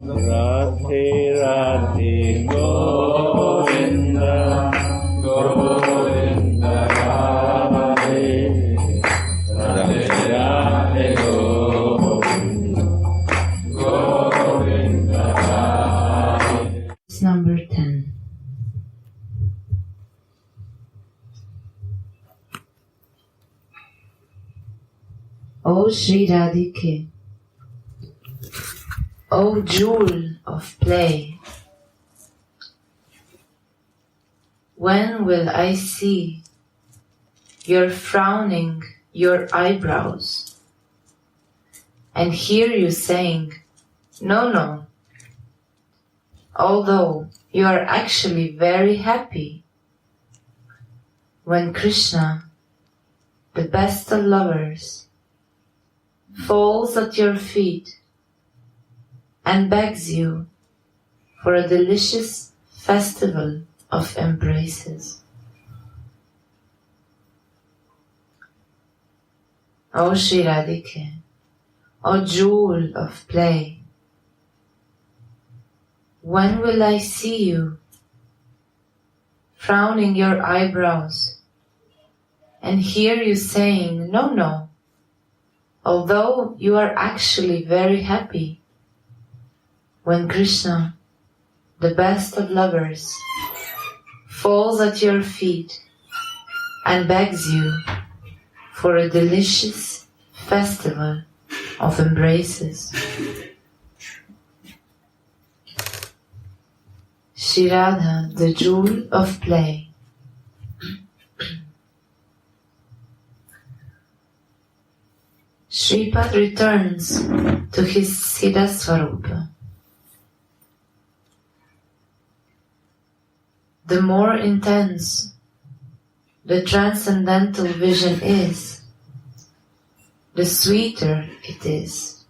Radhe Radhe Govinda Govinda Radhe Radhe Radhe Govinda Govinda Radhe. It's number 10. O Sri Radhike, O jewel of play, when will I see your frowning your eyebrows and hear you saying, no, no, although you are actually very happy when Krishna, the best of lovers, falls at your feet and begs you for a delicious festival of embraces. O Sri Radhike, O jewel of play, when will I see you frowning your eyebrows and hear you saying, no, no, although you are actually very happy when Krishna, the best of lovers, falls at your feet and begs you for a delicious festival of embraces. Shri Radha, the jewel of play. Shripad returns to his Siddha Swarupa. The more intense the transcendental vision is, the sweeter it is.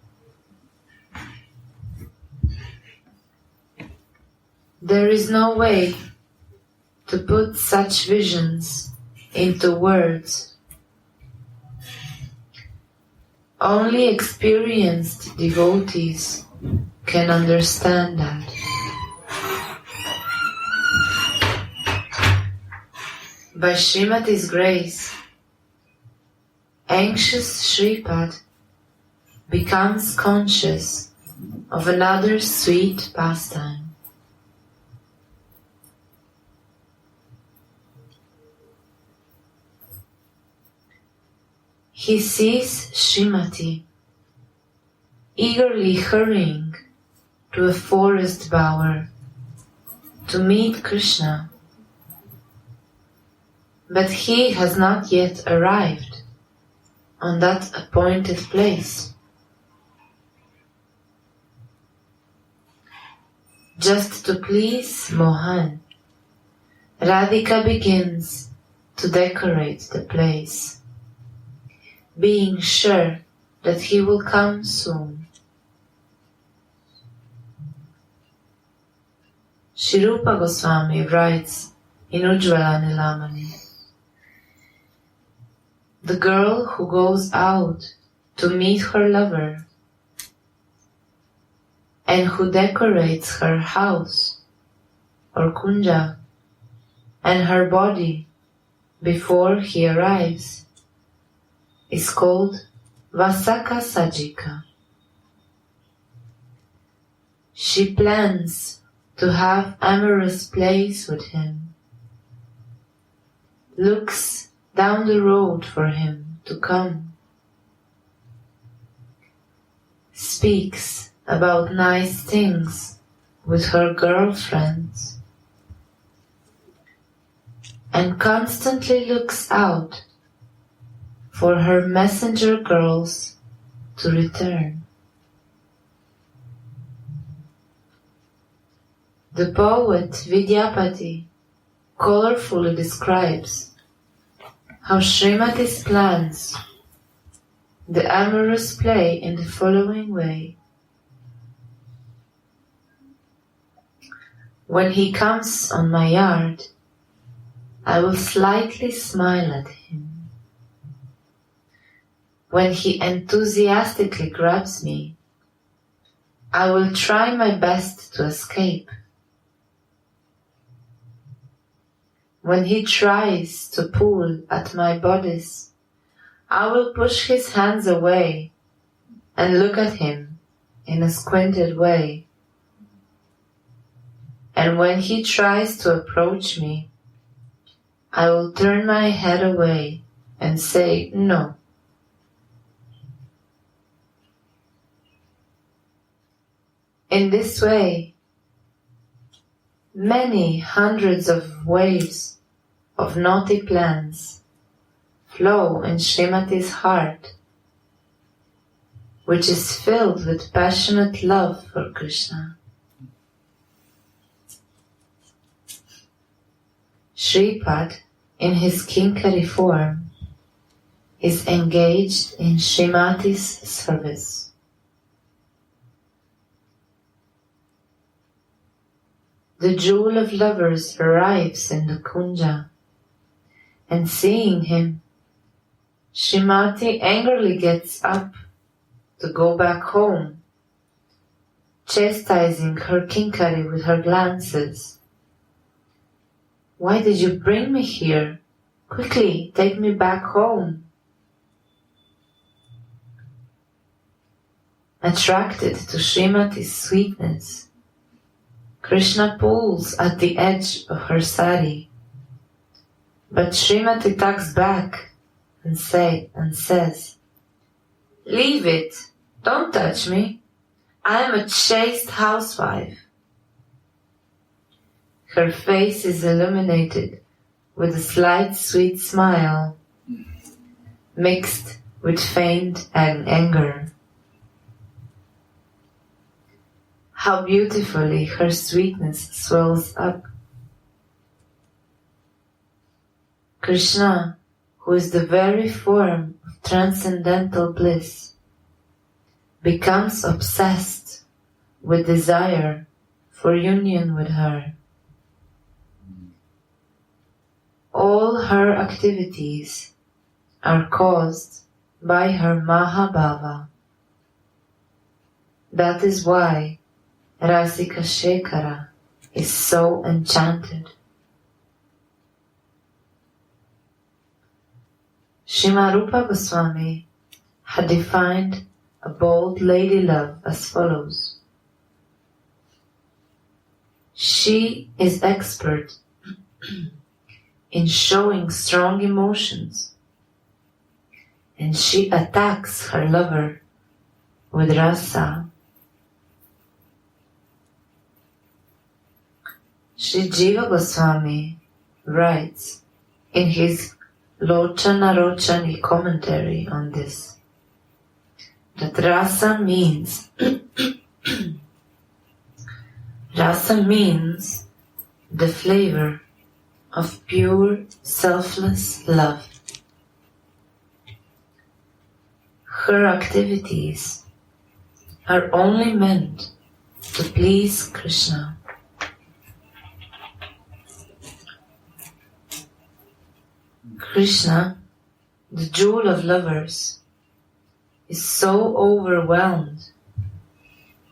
There is no way to put such visions into words. Only experienced devotees can understand that. By Srimati's grace, anxious Shripad becomes conscious of another sweet pastime. He sees Srimati eagerly hurrying to a forest bower to meet Krishna, but he has not yet arrived on that appointed place. Just to please Mohan, Radhika begins to decorate the place, being sure that he will come soon. Shri Rupa Goswami writes in Ujjvala Nilamani, the girl who goes out to meet her lover and who decorates her house or kunja and her body before he arrives is called Vasaka Sajika. She plans to have amorous plays with him, looks down the road for him to come, speaks about nice things with her girlfriends, and constantly looks out for her messenger girls to return. The poet Vidyapati colorfully describes how Srimati's plans the amorous play in the following way. When he comes on my yard, I will slightly smile at him. When he enthusiastically grabs me, I will try my best to escape. When he tries to pull at my bodice, I will push his hands away and look at him in a squinted way. And when he tries to approach me, I will turn my head away and say no. In this way, many hundreds of waves of naughty plans flow in Srimati's heart, which is filled with passionate love for Krishna. Shripad, in his Kinkari form, is engaged in Srimati's service. The jewel of lovers arrives in the Kunja, and seeing him, Srimati angrily gets up to go back home, chastising her Kinkari with her glances. Why did you bring me here? Quickly, take me back home. Attracted to Srimati's sweetness, Krishna pulls at the edge of her sari, but Srimati tugs back and says, "Leave it, don't touch me. I am a chaste housewife." Her face is illuminated with a slight sweet smile, mixed with faint anger. How beautifully her sweetness swells up. Krishna, who is the very form of transcendental bliss, becomes obsessed with desire for union with her. All her activities are caused by her Mahabhava. That is why Rasika Shekhara is so enchanted. Shimarupa Goswami had defined a bold lady love as follows. She is expert in showing strong emotions, and she attacks her lover with Rasa. Sri Jiva Goswami writes in his Lochana Rochani commentary on this that Rasa means Rasa means the flavor of pure, selfless love. Her activities are only meant to please Krishna. Krishna, the jewel of lovers, is so overwhelmed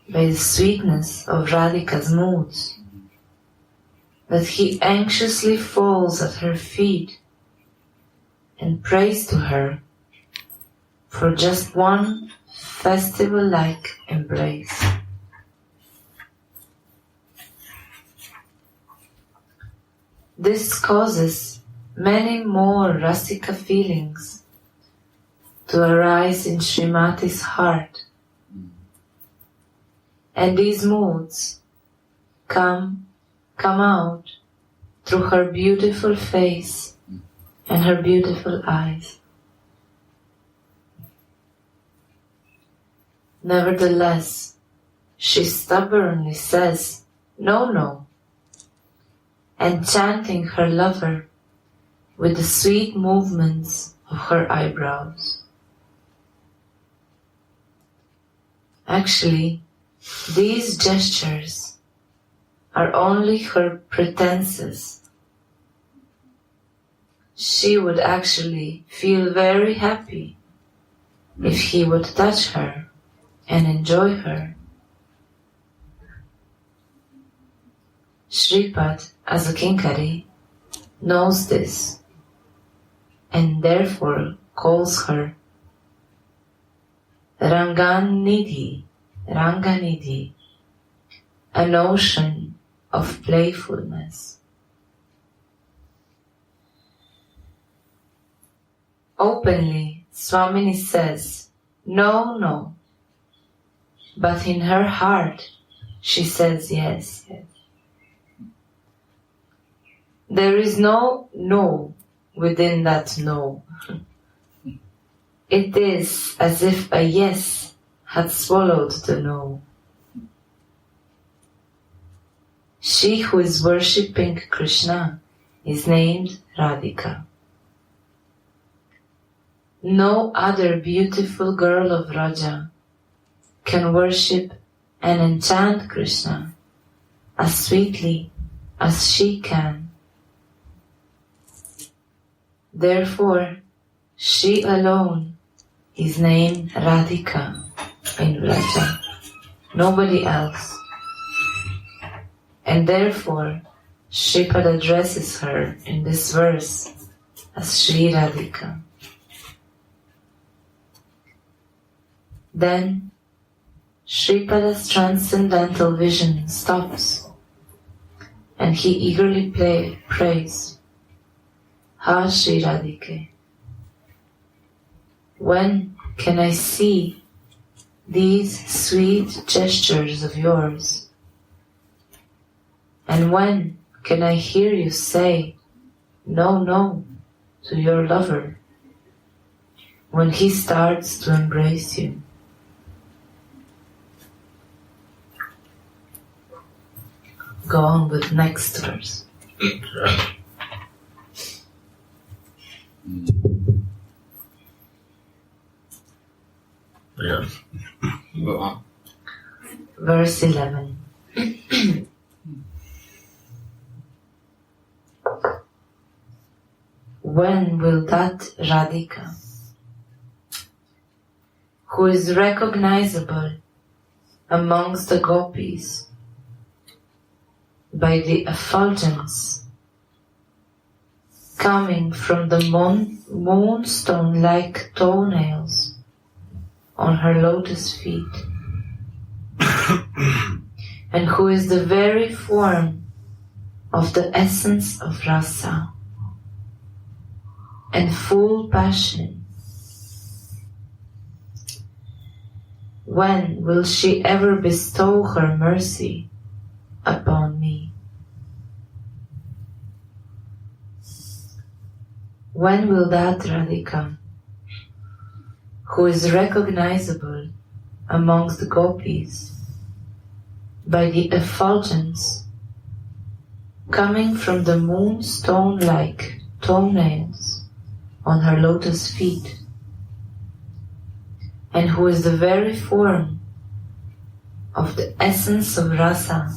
by the sweetness of Radhika's moods that he anxiously falls at her feet and prays to her for just one festival-like embrace. This causes many more Rasika feelings to arise in Srimati's heart, and these moods come out through her beautiful face and her beautiful eyes. Nevertheless, she stubbornly says, "No, no," enchanting her lover with the sweet movements of her eyebrows. Actually, these gestures are only her pretenses. She would actually feel very happy if he would touch her and enjoy her. Shripad, as a Kinkari, knows this and therefore calls her Ranganidhi, Ranganidhi, an ocean of playfulness. Openly, Swamini says, no, no, but in her heart she says yes, yes. There is no no within that no. It is as if a yes had swallowed the no. She who is worshipping Krishna is named Radhika. No other beautiful girl of Raja can worship and enchant Krishna as sweetly as she can. Therefore, she alone is named Radhika in Raja, nobody else. And therefore, Shripad addresses her in this verse as Shri Radhika. Then, Shripada's transcendental vision stops, and he eagerly prays, Ha Shri Radhike, when can I see these sweet gestures of yours? And when can I hear you say, no, no, to your lover, when he starts to embrace you? Go on with next verse. Yeah. Go on. Verse 11. When will that Radhika, who is recognizable amongst the gopis by the effulgence coming from the moonstone-like toenails on her lotus feet, and who is the very form of the essence of Rasa and full passion, when will she ever bestow her mercy upon me? When will that Radhika, who is recognizable amongst the gopis by the effulgence coming from the moonstone-like toenails on her lotus feet, and who is the very form of the essence of Rasa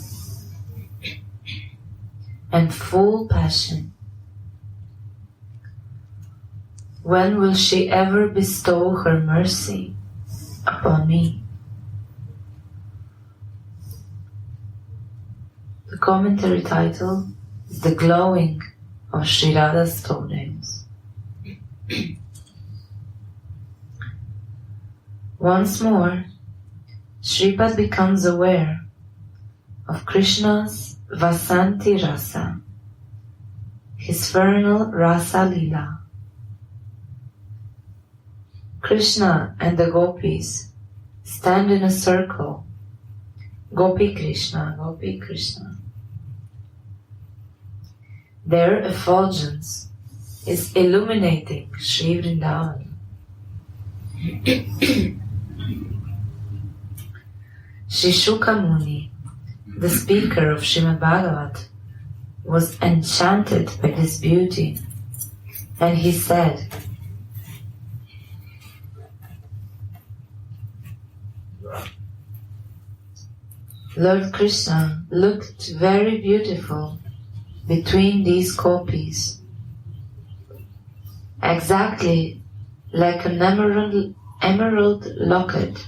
and full passion, when will she ever bestow her mercy upon me? The commentary title is The Glowing of Sri Radha's Toenails. Once more, Shripad becomes aware of Krishna's Vasanti Rasa, his vernal Rasa Lila. Krishna and the gopis stand in a circle, Gopi Krishna, Gopi Krishna. Their effulgence is illuminating Sri Vrindavan. Shri Shuka Muni, the speaker of Srimad Bhagavat, was enchanted by this beauty, and he said, Lord Krishna looked very beautiful between these gopis, exactly like an emerald locket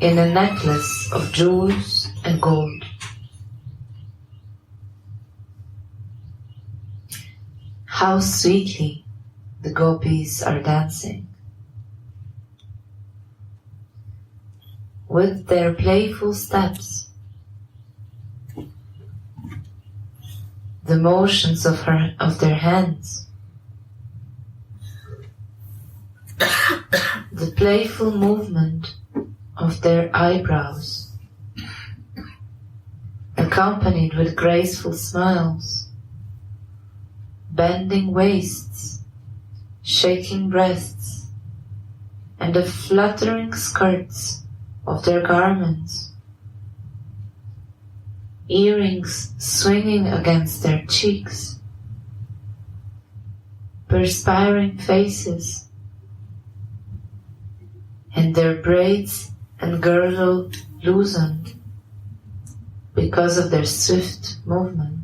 in a necklace of jewels and gold. How sweetly the gopis are dancing. With their playful steps, the motions of their hands, the playful movement of their eyebrows, accompanied with graceful smiles, bending waists, shaking breasts, and the fluttering skirts of their garments, earrings swinging against their cheeks, perspiring faces, and their braids and girdle loosened because of their swift movements,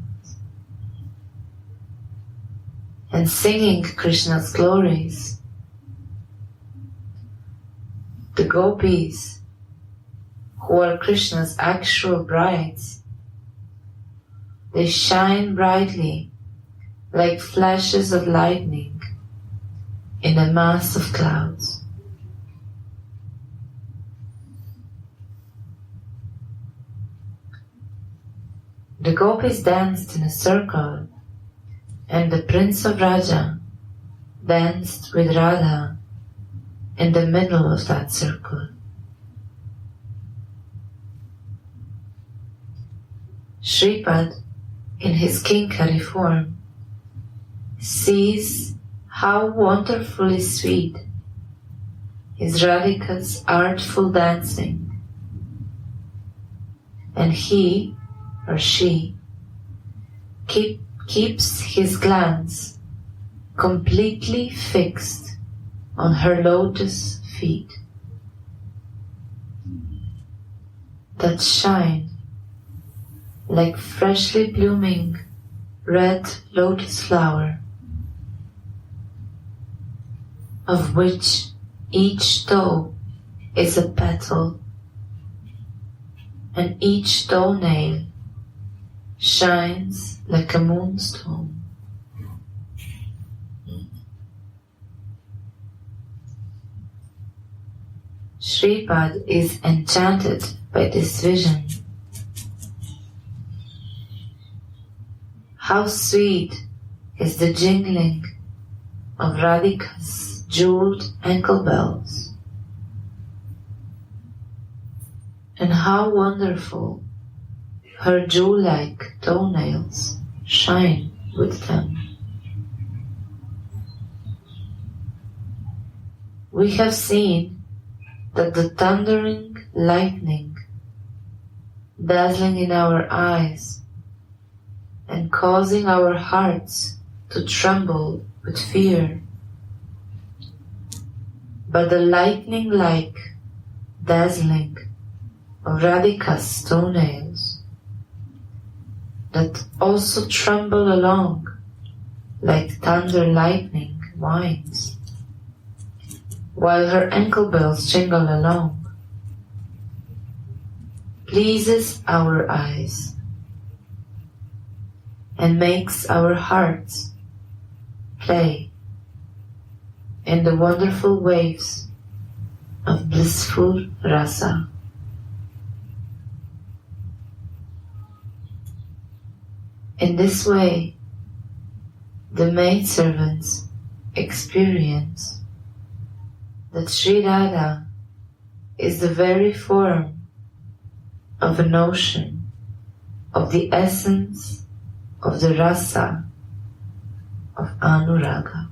and singing Krishna's glories. The gopis, who are Krishna's actual brides, they shine brightly like flashes of lightning in a mass of clouds. The gopis danced in a circle, and the Prince of Raja danced with Radha in the middle of that circle. Shripad, in his kinkari form, sees how wonderfully sweet is Radhika's artful dancing, and he or she keeps his glance completely fixed on her lotus feet that shine like freshly blooming red lotus flower, of which each toe is a petal, and each toenail shines like a moonstone. Shripad is enchanted by this vision. How sweet is the jingling of Radhika's jeweled ankle bells, and how wonderful her jewel-like toenails shine with them. We have seen that the thundering lightning, dazzling in our eyes and causing our hearts to tremble with fear, but the lightning-like dazzling of Radhika's toenails that also tremble along like thunder lightning winds, while her ankle bells jingle along, pleases our eyes and makes our hearts play in the wonderful waves of blissful Rasa. In this way, the maidservants experience that Sri Radha is the very form of a notion of the essence of the rasa of Anuraga.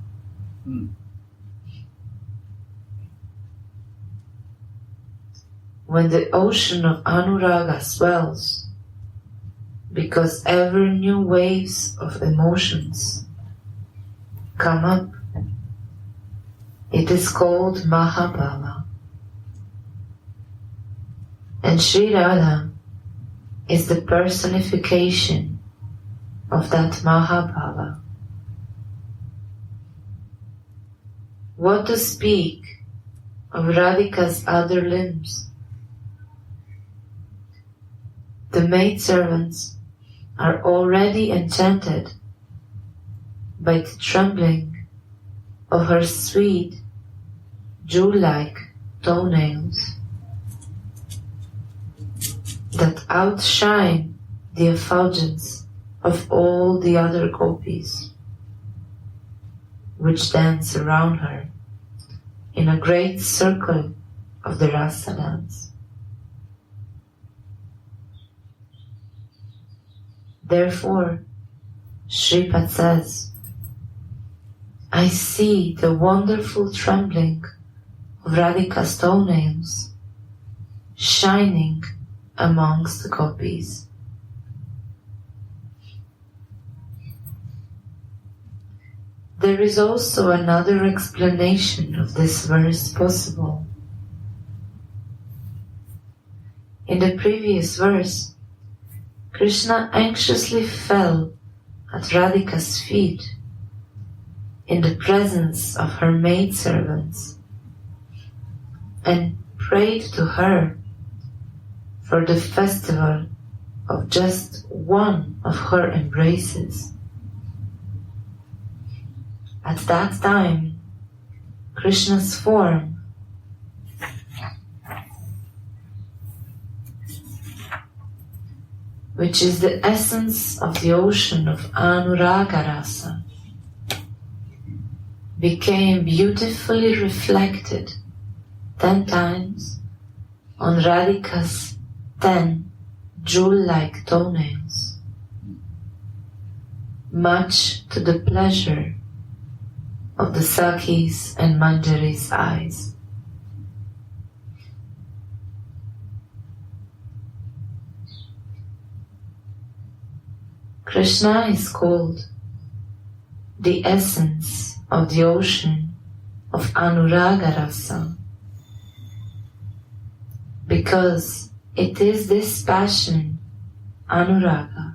When the ocean of Anuraga swells, because ever new waves of emotions come up, it is called Mahabhava. And Sri Radha is the personification of that Mahabhava. What to speak of Radhika's other limbs? The maidservants are already enchanted by the trembling of her sweet, jewel-like toenails that outshine the effulgence of all the other gopis, which dance around her in a great circle of the Rasa dance. Therefore, Shripad says, I see the wonderful trembling of Radhika's toenails shining amongst the gopis. There is also another explanation of this verse possible. In the previous verse, Krishna anxiously fell at Radhika's feet in the presence of her maidservants and prayed to her for the festival of just one of her embraces. At that time, Krishna's form which is the essence of the ocean of Anuraga Rasa, became beautifully reflected 10 times on Radhika's 10 jewel-like toenails, much to the pleasure of the Sakis and Manjari's eyes. Krishna is called the essence of the ocean of Anuraga Rasa because it is this passion, Anuraga,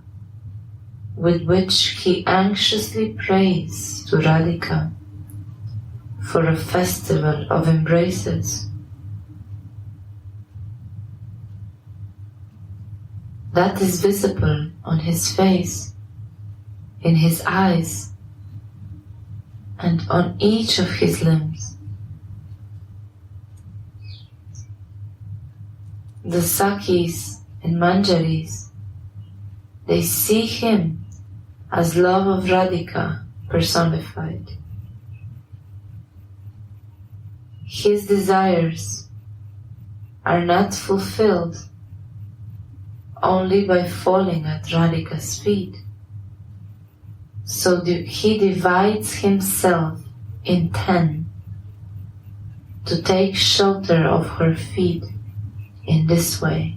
with which he anxiously prays to Radhika for a festival of embraces. That is visible on his face, in his eyes, and on each of his limbs. The Sakis and Manjaris, they see him as love of Radhika personified. His desires are not fulfilled only by falling at Radhika's feet. So he divides himself in 10 to take shelter of her feet in this way.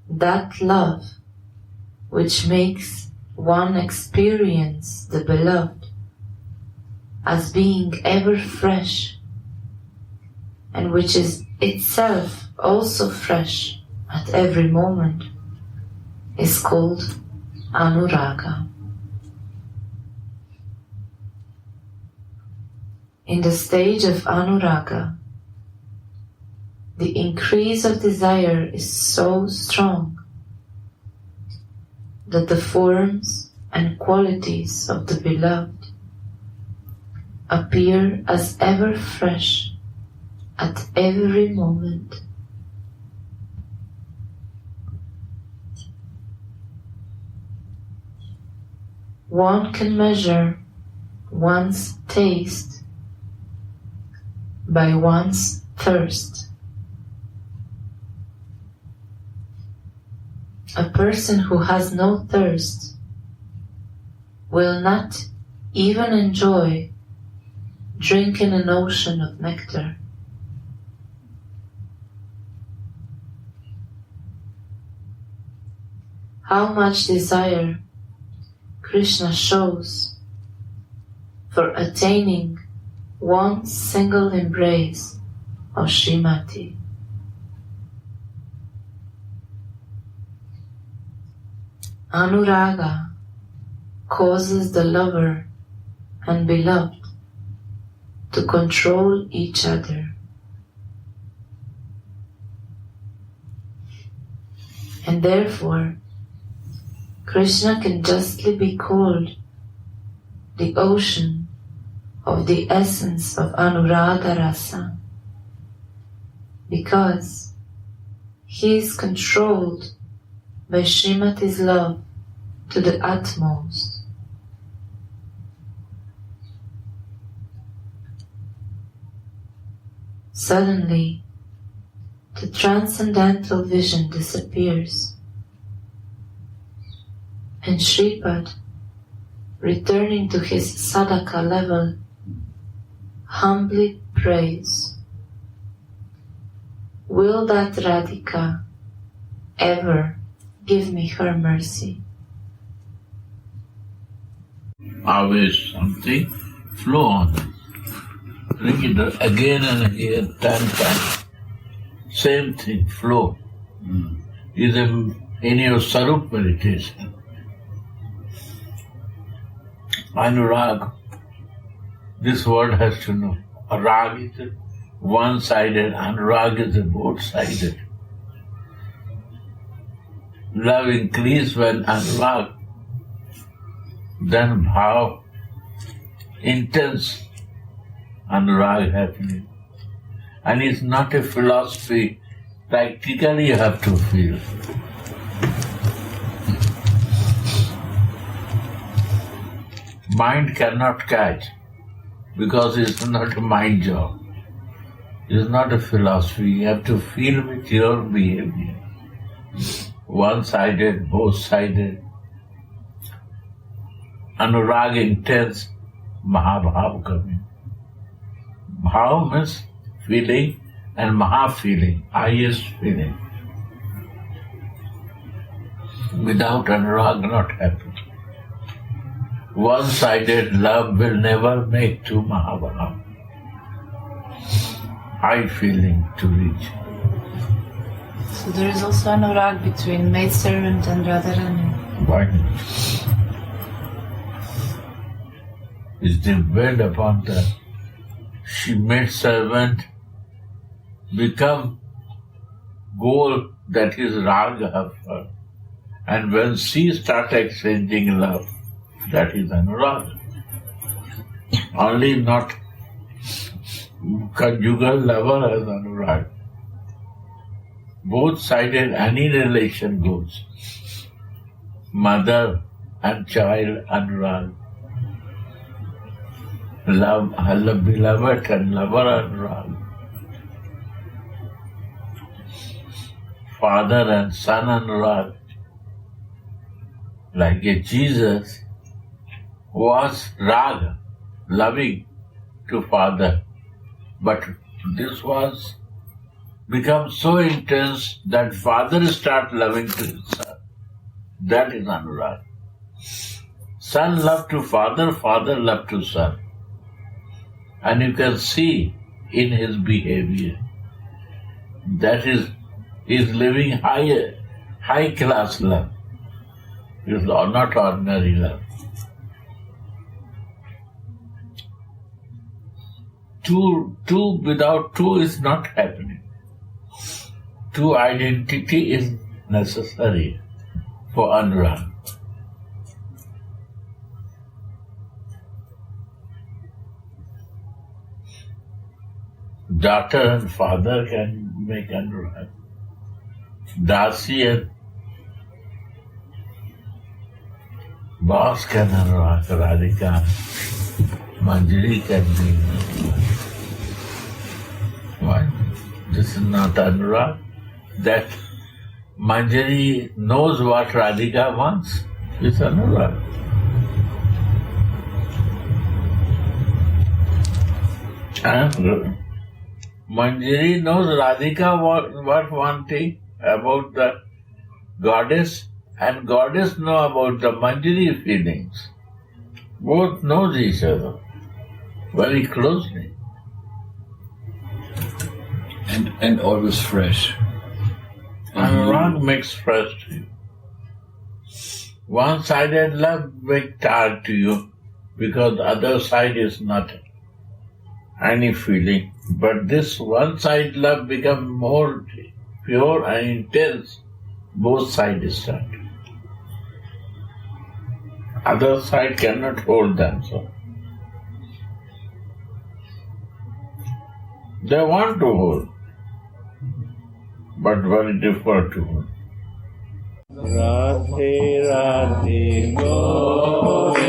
That love which makes one experience the beloved as being ever fresh, and which is itself also fresh at every moment, is called Anuraga. In the stage of Anuraga, the increase of desire is so strong that the forms and qualities of the beloved appear as ever fresh at every moment. One can measure one's taste by one's thirst. A person who has no thirst will not even enjoy drinking an ocean of nectar. How much desire Krishna shows for attaining one single embrace of Srimati. Anuraga causes the lover and beloved to control each other. And therefore, Krishna can justly be called the ocean of the essence of Anuradha Rasa, because he is controlled by Srimati's love to the utmost. Suddenly, the transcendental vision disappears, and Shripad, returning to his sadhaka level, humbly prays, "Will that Radhika ever give me her mercy?" Always something, flow on. Bring it again and again, 10 times. Same thing, flow. Is in your Sarup meditation. Anurag, this word has to know. Rag is one-sided, anurag is both-sided. Love increase when anurag, then bhav, intense anurag happening. And it's not a philosophy, practically you have to feel. Mind cannot catch because it's not a mind job. It's not a philosophy. You have to feel with your behavior. One-sided, both-sided. Anurag intense, mahabhav coming. Bhav means feeling and maha feeling, highest feeling. Without anurag not happen. One-sided love will never make two mahabhav. High feeling to reach. So there is also anurag between maidservant and Radharani. Why? It's depend upon the she made servant become goal that is raga of her. And when she starts exchanging love, that is anurag. Only not conjugal lover as anurag. Both-sided any relation goes. Mother and child anurag. Love, beloved and lover anurag. Father and son anurag. Like a Jesus was raga, loving to father. But this was become so intense that father start loving to his son. That is anurag. Son love to father, father love to son. And you can see in his behavior that is living high class love. It is not ordinary love. Two without two is not happening. Two identity is necessary for anurag. Daughter and father can make anurag. Dasi and boss can anurag. Radhika, Manjari can be. Why? This is not anurag. That Manjari knows what Radhika wants. It's anurag. And Manjari knows Radhika what wanting about the goddess, and goddess know about the Manjari feelings. Both knows each other very closely. And always fresh. Anurag makes fresh to you. One-sided love makes tired to you because the other side is not any feeling. But this one-side love becomes more pure and intense both sides start. Other side cannot hold them so. They want to hold, but very difficult to hold. Radhe Radhe Govinda